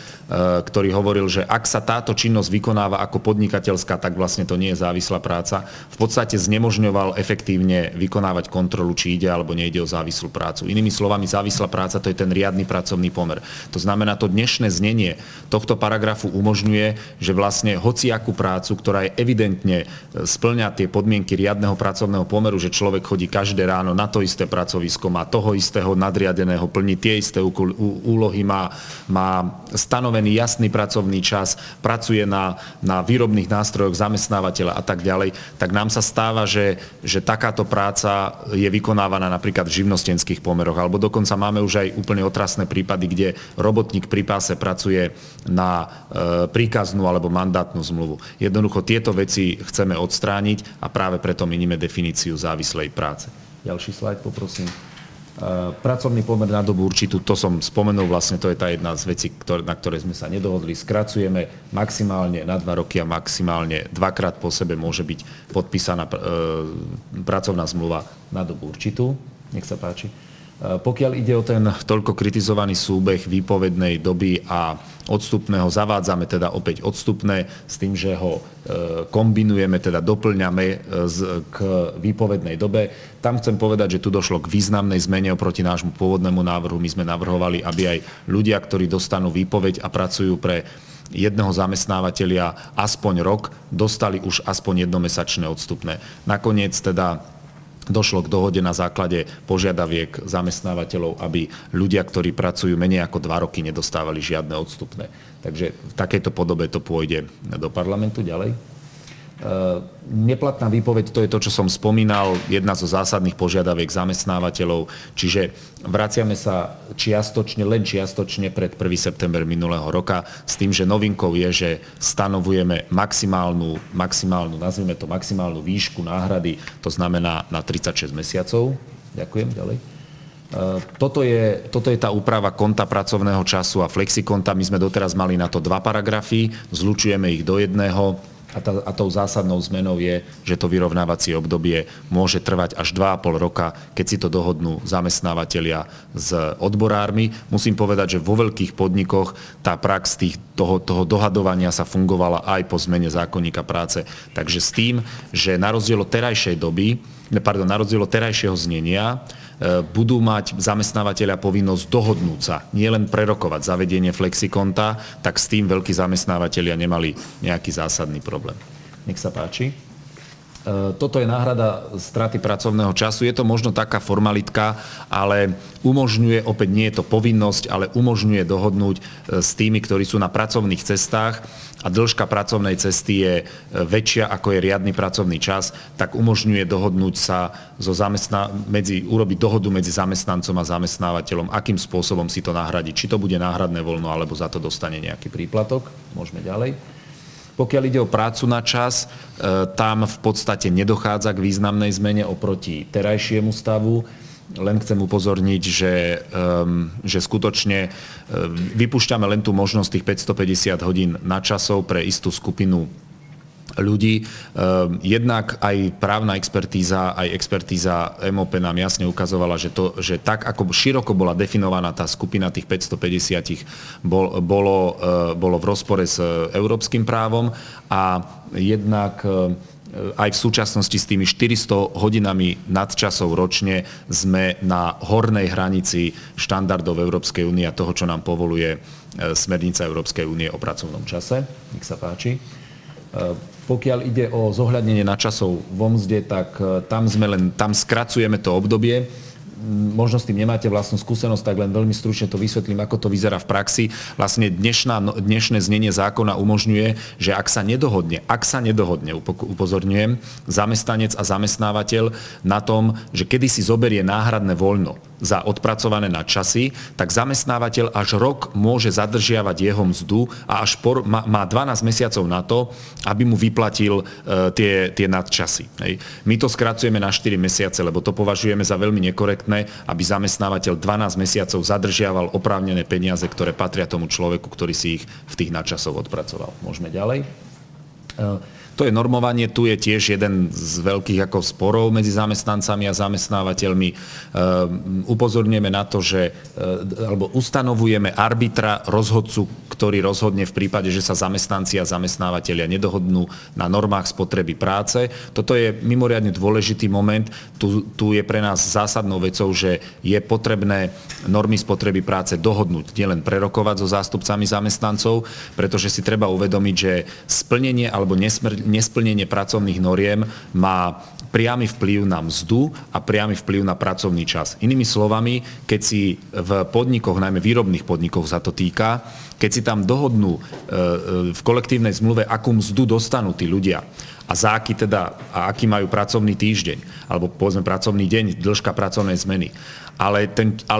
Speaker 3: ktorý hovoril, že ak sa táto činnosť vykonáva ako podnikateľská, tak vlastne to nie je závislá práca. V podstate znemožňoval efektívne vykonávať kontrolu, či ide alebo nejde o závislú prácu. Inými slovami, závislá práca to je ten riadny pracovný pomer. To znamená, to dnešné znenie tohto paragrafu umožňuje, že vlastne hociakú prácu, ktorá je evidentne spĺňa tie podmienky riadneho pracovného pomeru, že človek chodí každé ráno na to isté pracovisko, má toho istého nadriadeného, plní tie isté úlohy, má stanovený jasný pracovný čas, pracuje na výrobných nástrojoch zamestnávateľa a tak ďalej, tak nám sa stáva, že takáto práca je vykonávaná napríklad v živnostenských pomeroch, alebo dokonca máme už aj úplne otrasné prípady, kde robotník pri páse pracuje na príkaznú alebo mandátnu zmluvu. Jednoducho tieto veci chceme odstrániť a práve preto meníme definíciu závislej práce. Ďalší slajd, poprosím. Pracovný pomer na dobu určitú, to som spomenul, vlastne to je tá jedna z vecí, na ktoré sme sa nedohodli. Skracujeme maximálne na 2 roky a maximálne 2-krát po sebe môže byť podpísaná pracovná zmluva na dobu určitú. Nech sa páči. Pokiaľ ide o ten toľko kritizovaný súbeh výpovednej doby a odstupného, zavádzame teda opäť odstupné s tým, že ho kombinujeme, teda doplňame k výpovednej dobe. Tam chcem povedať, že tu došlo k významnej zmene oproti nášmu pôvodnému návrhu. My sme navrhovali, aby aj ľudia, ktorí dostanú výpoveď a pracujú pre jedného zamestnávateľa aspoň rok, dostali už aspoň jednomesačné odstupné. Nakoniec teda došlo k dohode na základe požiadaviek zamestnávateľov, aby ľudia, ktorí pracujú menej ako 2 roky, nedostávali žiadne odstupné. Takže v takejto podobe to pôjde do parlamentu ďalej. Neplatná výpoveď, to je to, čo som spomínal, jedna zo zásadných požiadaviek zamestnávateľov, čiže vraciame sa len čiastočne pred 1. september minulého roka s tým, že novinkou je, že stanovujeme maximálnu, nazvime to maximálnu výšku náhrady, to znamená na 36 mesiacov. Ďakujem, ďalej. Toto je tá úprava konta pracovného času a flexikonta. My sme doteraz mali na to 2 paragrafy, zlučujeme ich do jedného. A tou zásadnou zmenou je, že to vyrovnávacie obdobie môže trvať až 2,5 roka, keď si to dohodnú zamestnávateľia s odborármi. Musím povedať, že vo veľkých podnikoch tá prax toho dohadovania sa fungovala aj po zmene zákonníka práce. Takže s tým, že na rozdiel od terajšieho znenia, budú mať zamestnávateľia povinnosť dohodnúť sa, nielen prerokovať zavedenie flexikonta, tak s tým veľkí zamestnávateľia nemali nejaký zásadný problém. Nech sa páči. Toto je náhrada straty pracovného času. Je to možno taká formalitka, ale umožňuje, opäť nie je to povinnosť, ale umožňuje dohodnúť s tými, ktorí sú na pracovných cestách a dĺžka pracovnej cesty je väčšia ako je riadny pracovný čas, tak umožňuje dohodnúť sa urobiť dohodu medzi zamestnancom a zamestnávateľom, akým spôsobom si to nahradiť. Či to bude náhradné voľno, alebo za to dostane nejaký príplatok. Môžeme ďalej. Pokiaľ ide o prácu na čas, tam v podstate nedochádza k významnej zmene oproti terajšiemu stavu. Len chcem upozorniť, že skutočne vypúšťame len tú možnosť tých 550 hodín nadčasov pre istú skupinu ľudí. Jednak aj právna expertíza, aj expertíza MOP nám jasne ukazovala, že tak, ako široko bola definovaná tá skupina tých 550, bolo v rozpore s európskym právom a jednak aj v súčasnosti s tými 400 hodinami nadčasov ročne sme na hornej hranici štandardov Európskej únie a toho, čo nám povoluje smernica Európskej únie o pracovnom čase. Nech sa páči. Pokiaľ ide o zohľadnenie nadčasov vo mzde, tak tam skracujeme to obdobie. Možno s tým nemáte vlastnú skúsenosť, tak len veľmi stručne to vysvetlím, ako to vyzerá v praxi. Vlastne dnešné znenie zákona umožňuje, že ak sa nedohodne, upozorňujem, zamestnanec a zamestnávateľ na tom, že kedy si zoberie náhradné voľno za odpracované nadčasy, tak zamestnávateľ až rok môže zadržiavať jeho mzdu a až má 12 mesiacov na to, aby mu vyplatil tie nadčasy. My to skracujeme na 4 mesiace, lebo to považujeme za veľmi nekorektné, aby zamestnávateľ 12 mesiacov zadržiaval oprávnené peniaze, ktoré patria tomu človeku, ktorý si ich v tých nadčasoch odpracoval. Môžeme ďalej. To je normovanie, tu je tiež jeden z veľkých sporov medzi zamestnancami a zamestnávateľmi. Upozorňujeme na to, alebo ustanovujeme arbitra, rozhodcu, ktorý rozhodne v prípade, že sa zamestnanci a zamestnávateľia nedohodnú na normách spotreby práce. Toto je mimoriadne dôležitý moment. Tu je pre nás zásadnou vecou, že je potrebné normy spotreby práce dohodnúť, nielen prerokovať so zástupcami zamestnancov, pretože si treba uvedomiť, že splnenie alebo nesplnenie pracovných noriem má priamy vplyv na mzdu a priamy vplyv na pracovný čas. Inými slovami, keď si v podnikoch, najmä výrobných podnikoch sa to týka, keď si tam dohodnú v kolektívnej zmluve, akú mzdu dostanú tí ľudia a aký majú pracovný týždeň, alebo povedzme pracovný deň, dĺžka pracovnej zmeny. Ale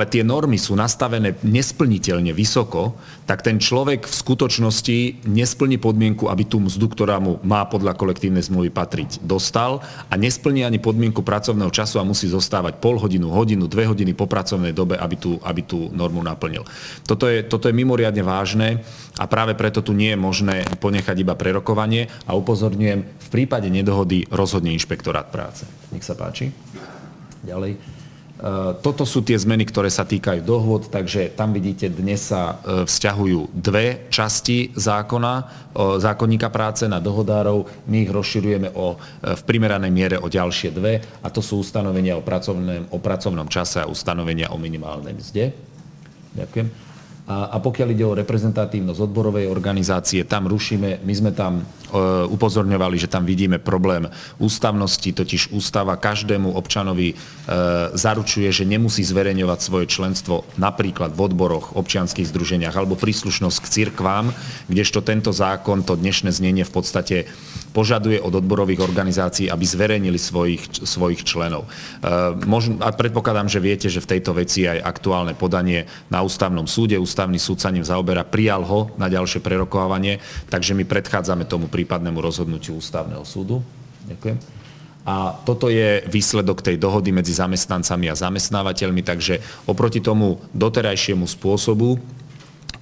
Speaker 3: tie normy sú nastavené nesplniteľne vysoko, tak ten človek v skutočnosti nesplní podmienku, aby tú mzdu, ktorá mu má podľa kolektívnej zmluvy patriť, dostal a nesplní ani podmienku pracovného času a musí zostávať pol hodinu, hodinu, 2 hodiny po pracovnej dobe, aby tú normu naplnil. Toto je mimoriadne vážne a práve preto tu nie je možné ponechať iba prerokovanie a upozorňujem, v prípade nedohody rozhodne inšpektorát práce. Nech sa páči. Ďalej. Toto sú tie zmeny, ktoré sa týkajú dohôd, takže tam vidíte, dnes sa vzťahujú dve časti zákonníka práce na dohodárov. My ich rozširujeme v primeranej miere o ďalšie dve, a to sú ustanovenia o pracovnom čase a ustanovenia o minimálnej mzde. Ďakujem. A pokiaľ ide o reprezentatívnosť odborovej organizácie, tam rušíme, my sme tam upozorňovali, že tam vidíme problém ústavnosti, totiž ústava každému občanovi zaručuje, že nemusí zverejňovať svoje členstvo napríklad v odboroch, občianskych združeniach alebo príslušnosť k cirkvám, kdežto tento zákon, to dnešné znenie v podstate požaduje od odborových organizácií, aby zverejnili svojich členov. A predpokladám, že viete, že v tejto veci aj aktuálne podanie na ústavnom súde. Ústavný súd sa ním zaoberá, prijal ho na ďalšie prerokovanie, takže my predchádzame tomu prípadnému rozhodnutiu ústavného súdu. Ďakujem. A toto je výsledok tej dohody medzi zamestnancami a zamestnávateľmi, takže oproti tomu doterajšiemu spôsobu,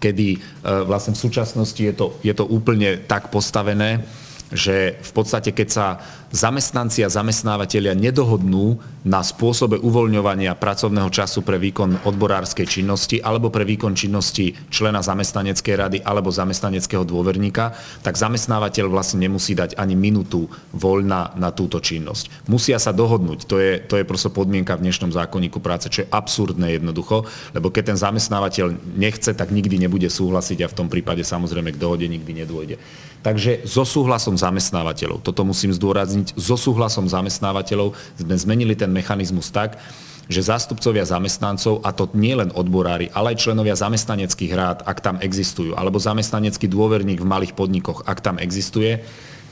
Speaker 3: kedy vlastne v súčasnosti je to úplne tak postavené, že v podstate, keď sa zamestnanci a zamestnávateľia nedohodnú na spôsobe uvoľňovania pracovného času pre výkon odborárskej činnosti alebo pre výkon činnosti člena zamestnaneckej rady alebo zamestnaneckého dôverníka, tak zamestnávateľ vlastne nemusí dať ani minútu voľna na túto činnosť. Musia sa dohodnúť. To je proste podmienka v dnešnom zákonníku práce, čo je absurdné jednoducho, lebo keď ten zamestnávateľ nechce, tak nikdy nebude súhlasiť a v tom prípade samozrejme k dohode nikdy nedôjde. Takže so súhlasom zamestnávateľov, toto musím zdôrazniť, so súhlasom zamestnávateľov sme zmenili ten mechanizmus tak, že zástupcovia zamestnancov, a to nie len odborári, ale aj členovia zamestnaneckých rád, ak tam existujú, alebo zamestnanecký dôverník v malých podnikoch, ak tam existuje,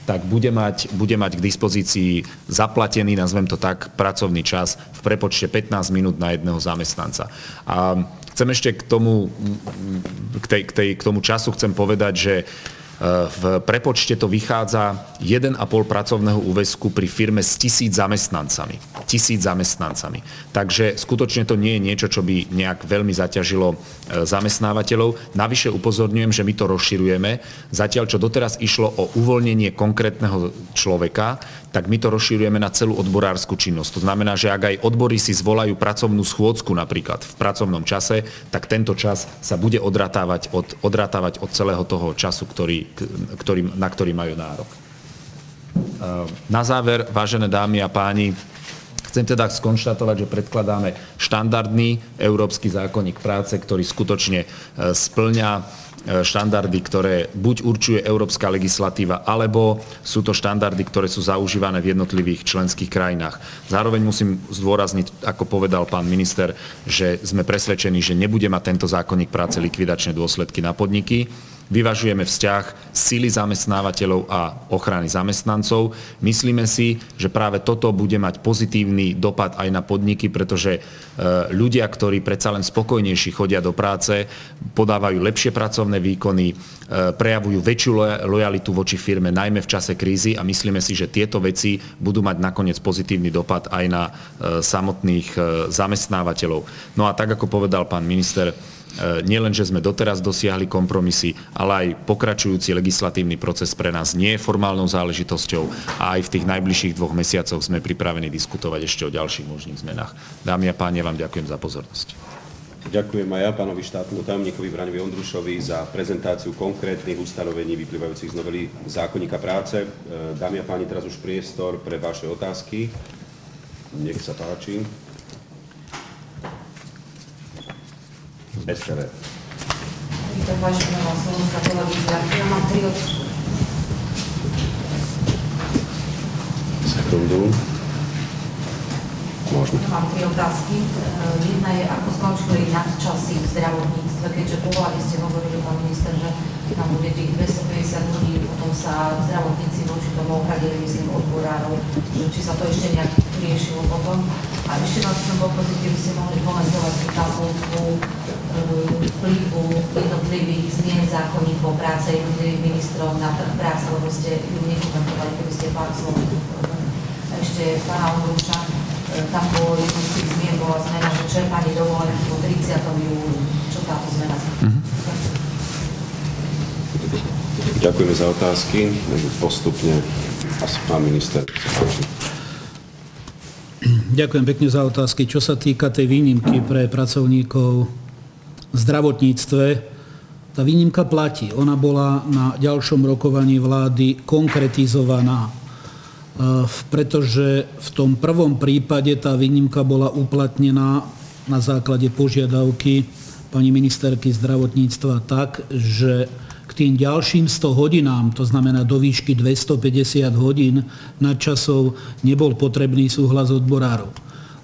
Speaker 3: tak bude mať k dispozícii zaplatený, nazvem to tak, pracovný čas v prepočte 15 minút na jedného zamestnanca. A chcem ešte k tomu času chcem povedať, že v prepočte to vychádza 1,5 pracovného úväzku pri firme s 1000 zamestnancami. 1000 zamestnancami. Takže skutočne to nie je niečo, čo by nejak veľmi zaťažilo zamestnávateľov. Navyše upozorňujem, že my to rozširujeme. Zatiaľ, čo doteraz išlo o uvoľnenie konkrétneho človeka, tak my to rozširujeme na celú odborárskú činnosť. To znamená, že ak aj odbory si zvolajú pracovnú schôdzku napríklad v pracovnom čase, tak tento čas sa bude odratávať od celého toho času, na ktorý majú nárok. Na záver, vážené dámy a páni, chcem teda skonštatovať, že predkladáme štandardný európsky zákonník práce, ktorý skutočne spĺňa štandardy, ktoré buď určuje európska legislatíva, alebo sú to štandardy, ktoré sú zaužívané v jednotlivých členských krajinách. Zároveň musím zdôrazniť, ako povedal pán minister, že sme presvedčení, že nebude mať tento zákonník práce likvidačné dôsledky na podniky. Vyvažujeme vzťah sily zamestnávateľov a ochrany zamestnancov. Myslíme si, že práve toto bude mať pozitívny dopad aj na podniky, pretože ľudia, ktorí predsa len spokojnejší chodia do práce, podávajú lepšie pracovné výkony, prejavujú väčšiu lojalitu voči firme, najmä v čase krízy, a myslíme si, že tieto veci budú mať nakoniec pozitívny dopad aj na samotných zamestnávateľov. No a tak, ako povedal pán minister, nielen, že sme doteraz dosiahli kompromisy, ale aj pokračujúci legislatívny proces pre nás nie je formálnou záležitosťou a aj v tých najbližších 2 mesiacoch sme pripravení diskutovať ešte o ďalších možných zmenách. Dámy a páni, vám ďakujem za pozornosť.
Speaker 1: Ďakujem aj ja pánovi štátnemu tajomníkovi Braňovi Ondrušovi za prezentáciu konkrétnych ustanovení vyplývajúcich z novely zákonníka práce. Dámy a páni, teraz už priestor pre vaše otázky. Nech sa páči. STV.
Speaker 4: Vítam, vážená Slovenská televízia. Ja mám 3 otázky.
Speaker 1: Sekundu. Môžeme.
Speaker 4: Ja mám 3 otázky. Jedna je, ako skončili nadčasy v zdravotníctve, keďže pôvodne ste hovorili, pán minister, že tam bude tých 250 ľudí, potom sa zdravotníci voči tomu ohradili, myslím, odborárov, či sa to ešte nejak riešilo potom. A ešte vás chcem poprosiť, keby ste mohli komentovať tú tabulku vplyvu jednotlivých zmien zákonníkov práce jednotlivých ministrov na trh práce, lebo ste ju nekomentovali, keby ste pár slov. Ešte pána Ondruča, tam bolo jedno z tých zmien, bola zmena, že čerpanie dovolenky po 30. júli. Čo táto zmena znamená?
Speaker 1: Ďakujeme za otázky. Postupne asi pán minister.
Speaker 2: Ďakujem pekne za otázky. Čo sa týka tej výnimky pre pracovníkov v zdravotníctve, tá výnimka platí. Ona bola na ďalšom rokovaní vlády konkretizovaná, pretože v tom prvom prípade tá výnimka bola uplatnená na základe požiadavky pani ministerky zdravotníctva tak, že k tým ďalším 100 hodinám, to znamená do výšky 250 hodín nadčasov, nebol potrebný súhlas odborárov.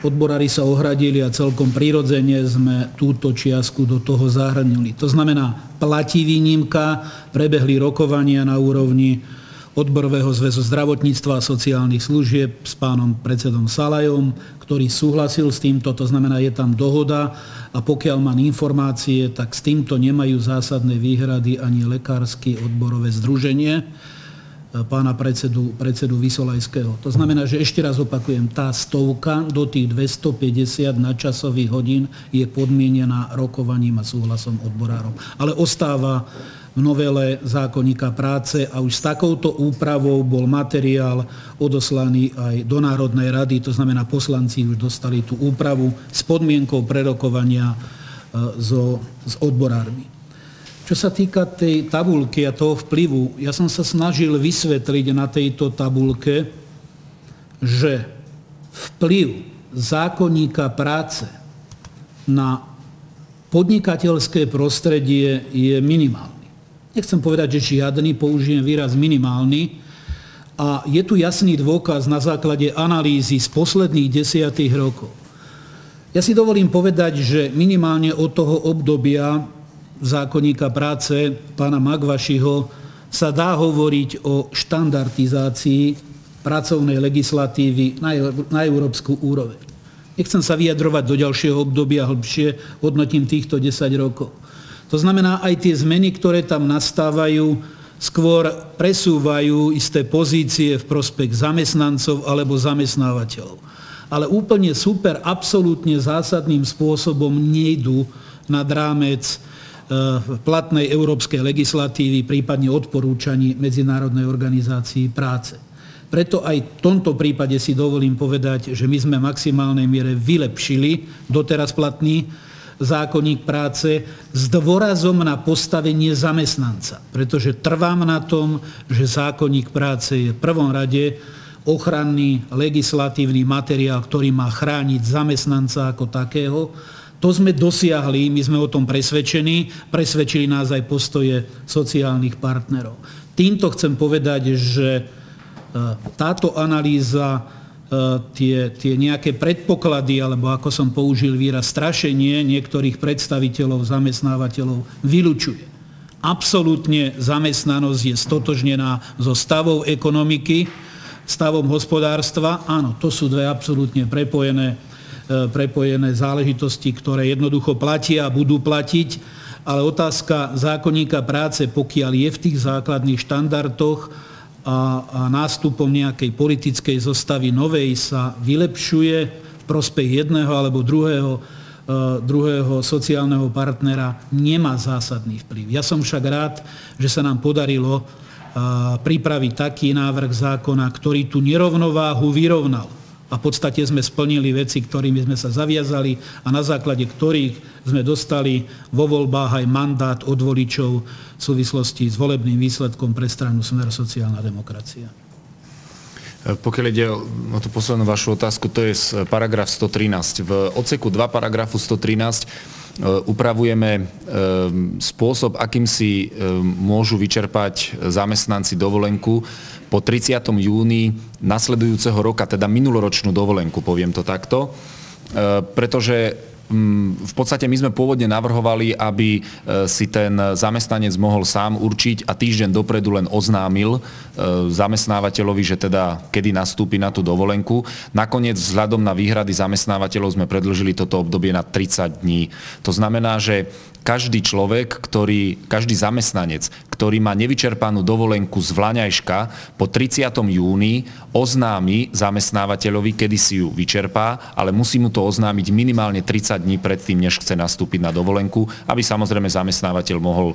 Speaker 2: Odborári sa ohradili a celkom prirodzene sme túto čiastku do toho zahrnuli. To znamená, platí výnimka, prebehli rokovania na úrovni Odborového zväzu zdravotníctva a sociálnych služieb s pánom predsedom Salajom, ktorý súhlasil s týmto, to znamená, je tam dohoda a pokiaľ mám informácie, tak s týmto nemajú zásadné výhrady ani lekárske odborové združenie pána predsedu Vysolajského. To znamená, že ešte raz opakujem, tá stovka do tých 250 nadčasových hodín je podmienená rokovaním a súhlasom odborárov. Ale ostáva v novele zákonníka práce a už s takouto úpravou bol materiál odoslaný aj do Národnej rady, to znamená, poslanci už dostali tú úpravu s podmienkou prerokovania s odborármi. Čo sa týka tej tabuľky a toho vplyvu, ja som sa snažil vysvetliť na tejto tabuľke, že vplyv zákonníka práce na podnikateľské prostredie je minimálny. Nechcem povedať, že žiadny, použijem výraz minimálny. A je tu jasný dôkaz na základe analýzy z posledných 10 rokov. Ja si dovolím povedať, že minimálne od toho obdobia zákonníka práce pána Magvašiho sa dá hovoriť o štandardizácii pracovnej legislatívy na európsku úroveň. Nechcem sa vyjadrovať do ďalšieho obdobia hĺbšie, hodnotím týchto 10 rokov. To znamená, aj tie zmeny, ktoré tam nastávajú, skôr presúvajú isté pozície v prospech zamestnancov alebo zamestnávateľov. Ale úplne super, absolútne zásadným spôsobom nejdú nad rámec platnej európskej legislatívy, prípadne odporúčaní Medzinárodnej organizácii práce. Preto aj v tomto prípade si dovolím povedať, že my sme v maximálnej miere vylepšili doteraz platný zákonník práce s dôrazom na postavenie zamestnanca. Pretože trvám na tom, že zákonník práce je v prvom rade ochranný legislatívny materiál, ktorý má chrániť zamestnanca ako takého. To sme dosiahli, my sme o tom presvedčení, presvedčili nás aj postoje sociálnych partnerov. Týmto chcem povedať, že táto analýza tie nejaké predpoklady, alebo ako som použil výraz strašenie niektorých predstaviteľov, zamestnávateľov, vylučuje. Absolútne zamestnanosť je stotožnená so stavom ekonomiky, stavom hospodárstva. Áno, to sú dve absolútne prepojené záležitosti, ktoré jednoducho platia a budú platiť, ale otázka zákonníka práce, pokiaľ je v tých základných štandardoch, a nástupom nejakej politickej zostavy novej sa vylepšuje v prospech jedného alebo druhého sociálneho partnera, nemá zásadný vplyv. Ja som však rád, že sa nám podarilo pripraviť taký návrh zákona, ktorý tú nerovnováhu vyrovnal. A v podstate sme splnili veci, ktorými sme sa zaviazali a na základe ktorých sme dostali vo voľbách aj mandát od voličov v súvislosti s volebným výsledkom pre stranu Smer sociálna demokracia.
Speaker 3: Pokiaľ ide o tú poslednú vašu otázku, to je paragraf 113. V odseku 2 paragrafu 113 upravujeme spôsob, akým si môžu vyčerpať zamestnanci dovolenku po 30. júni nasledujúceho roka, teda minuloročnú dovolenku, poviem to takto, pretože v podstate my sme pôvodne navrhovali, aby si ten zamestnanec mohol sám určiť a týždeň dopredu len oznámil zamestnávateľovi, že teda kedy nastúpi na tú dovolenku. Nakoniec vzhľadom na výhrady zamestnávateľov sme predĺžili toto obdobie na 30 dní. To znamená, že každý človek, každý zamestnanec, ktorý má nevyčerpanú dovolenku z vlaňajška po 30. júni, oznámi zamestnávateľovi, kedy si ju vyčerpá, ale musí mu to oznámiť minimálne 30 dní predtým, než chce nastúpiť na dovolenku, aby samozrejme zamestnávateľ mohol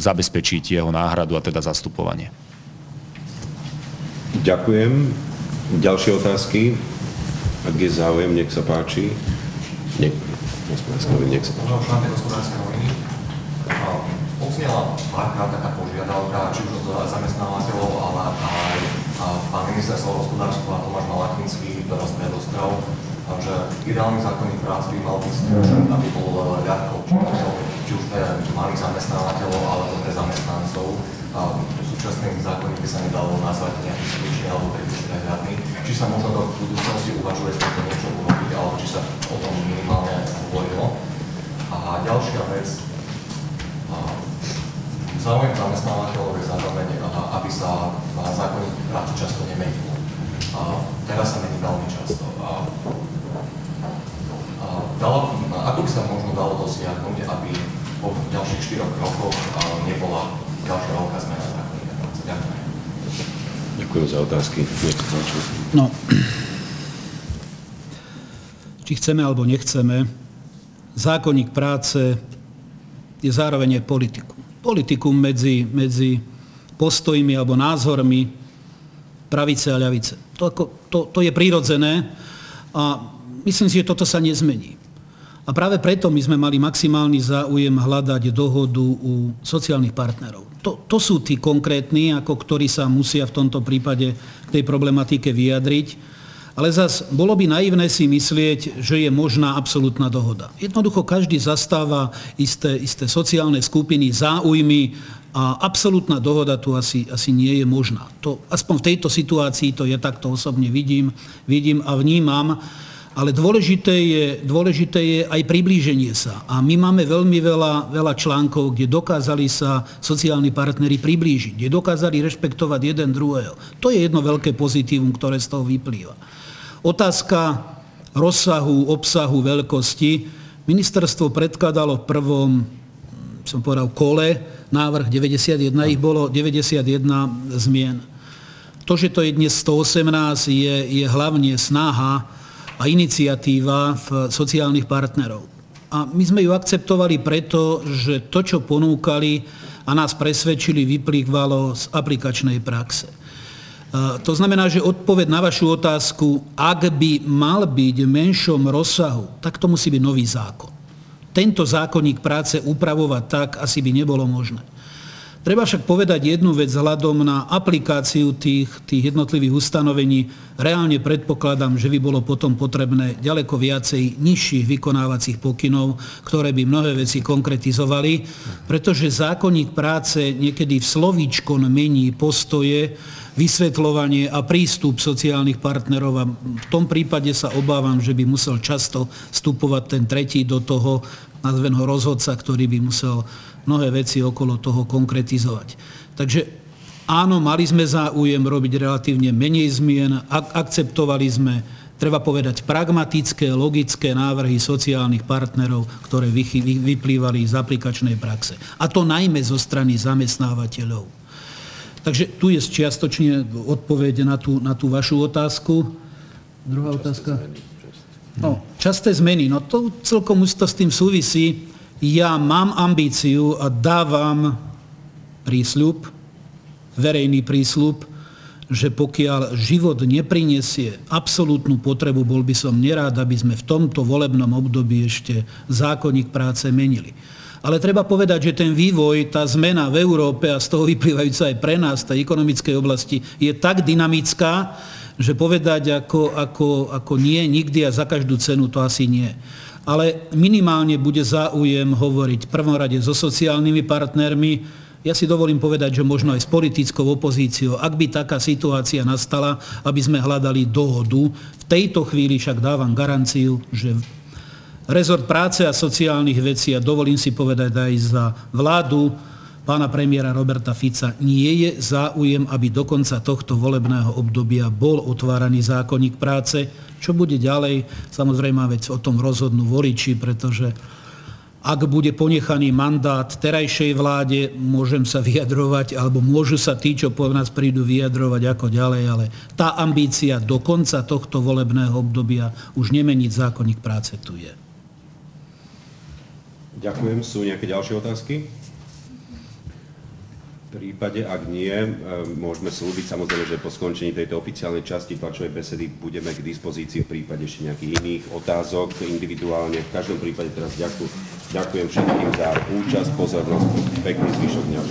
Speaker 3: zabezpečiť jeho náhradu a teda zastupovanie.
Speaker 1: Ďakujem. Ďalšie otázky? Ak je záujem, nech sa páči. Nech sa páči.
Speaker 5: Články hospodárskej noviny. Odznela párkrát taká požiadavka, či už od zamestnávateľov, ale aj pán ministerstvo hospodárstva Tomáš Malachnický teraz predostrel, že ideálny zákonník práce by mal byť stvorený, aby bol ľahko čitateľ, či už pre malých zamestnávateľov, alebo pre zamestnancov. V súčasných zákonník by sa nedalo nazvať nejaký stručný alebo príliš prehľadný. Či sa možno do budúcnosti uvažuje s týmto niečo urobiť, alebo či sa o tom minimálne hovorilo. A ďalšia vec, záujem zamestnávateľov je zároveň, aby sa zákonník práce často nemenil. Teraz sa mení veľmi často. Ako by sa možno dalo dosiahnuť, aby po ďalších 4 rokoch nebola ďalšia veľká zmena zákonníka práce? Ďakujem.
Speaker 1: Ďakujem za otázky.
Speaker 2: No, či chceme alebo nechceme, zákonník práce je zároveň aj politikum. Politikum medzi postojmi alebo názormi pravice a ľavice. To je prirodzené a myslím si, že toto sa nezmení. A práve preto my sme mali maximálny záujem hľadať dohodu u sociálnych partnerov. To sú tí konkrétni, ktorí sa musia v tomto prípade k tej problematike vyjadriť. Ale zas bolo by naivné si myslieť, že je možná absolútna dohoda. Jednoducho každý zastáva isté sociálne skupiny, záujmy a absolútna dohoda tu asi nie je možná. Aspoň v tejto situácii to je takto osobne vidím a vnímam. Ale dôležité je aj priblíženie sa. A my máme veľmi veľa článkov, kde dokázali sa sociálni partneri priblížiť, kde dokázali rešpektovať jeden druhého. To je jedno veľké pozitívum, ktoré z toho vyplýva. Otázka rozsahu, obsahu, veľkosti. Ministerstvo predkladalo v prvom, kole návrh 91, ich bolo 91 zmien. To, že to je dnes 118, je hlavne snaha a iniciatíva sociálnych partnerov. A my sme ju akceptovali preto, že to, čo ponúkali a nás presvedčili, vyplývalo z aplikačnej praxe. To znamená, že odpoveď na vašu otázku, ak by mal byť v menšom rozsahu, tak to musí byť nový zákon. Tento zákonník práce upravovať tak asi by nebolo možné. Treba však povedať jednu vec vzhľadom na aplikáciu tých jednotlivých ustanovení. Reálne predpokladám, že by bolo potom potrebné ďaleko viacej nižších vykonávacích pokynov, ktoré by mnohé veci konkretizovali, pretože zákonník práce niekedy v slovíčkom mení postoje, vysvetľovanie a prístup sociálnych partnerov a v tom prípade sa obávam, že by musel často vstupovať ten tretí do toho, nazvem ho rozhodca, ktorý by musel mnohé veci okolo toho konkretizovať. Takže áno, mali sme záujem robiť relatívne menej zmien, akceptovali sme, treba povedať, pragmatické, logické návrhy sociálnych partnerov, ktoré vyplývali z aplikačnej praxe. A to najmä zo strany zamestnávateľov. Takže tu je čiastočne odpoveď na tú vašu otázku. Druhá otázka. Časté zmeny. No to celkom úzko s tým súvisí. Ja mám ambíciu a dávam prísľub, verejný prísľub, že pokiaľ život neprinesie absolútnu potrebu, bol by som nerád, aby sme v tomto volebnom období ešte zákonník práce menili. Ale treba povedať, že ten vývoj, tá zmena v Európe a z toho vyplývajúca aj pre nás, tej ekonomickej oblasti, je tak dynamická, že povedať ako nie, nikdy a za každú cenu, to asi nie. ale minimálne bude záujem hovoriť v prvom rade so sociálnymi partnermi. Ja si dovolím povedať, že možno aj s politickou opozíciou, ak by taká situácia nastala, aby sme hľadali dohodu. V tejto chvíli však dávam garanciu, že rezort práce a sociálnych vecí, a dovolím si povedať aj za vládu pána premiéra Roberta Fica, nie je záujem, aby do konca tohto volebného obdobia bol otváraný zákonník práce. Čo bude ďalej? Samozrejme, veď o tom rozhodnú voliči, pretože ak bude ponechaný mandát terajšej vláde, môžem sa vyjadrovať, alebo môžu sa tí, čo po nás prídu, vyjadrovať ako ďalej, ale tá ambícia do konca tohto volebného obdobia už nemeniť zákonník práce tu je.
Speaker 1: Ďakujem. Sú nejaké ďalšie otázky? V prípade, ak nie, môžeme slúbiť samozrejme, že po skončení tejto oficiálnej časti tlačovej besedy budeme k dispozícii v prípade ešte nejakých iných otázok individuálne. V každom prípade teraz ďakujem všetkým za účasť, pozornosť. Pekný zvyšok dňa.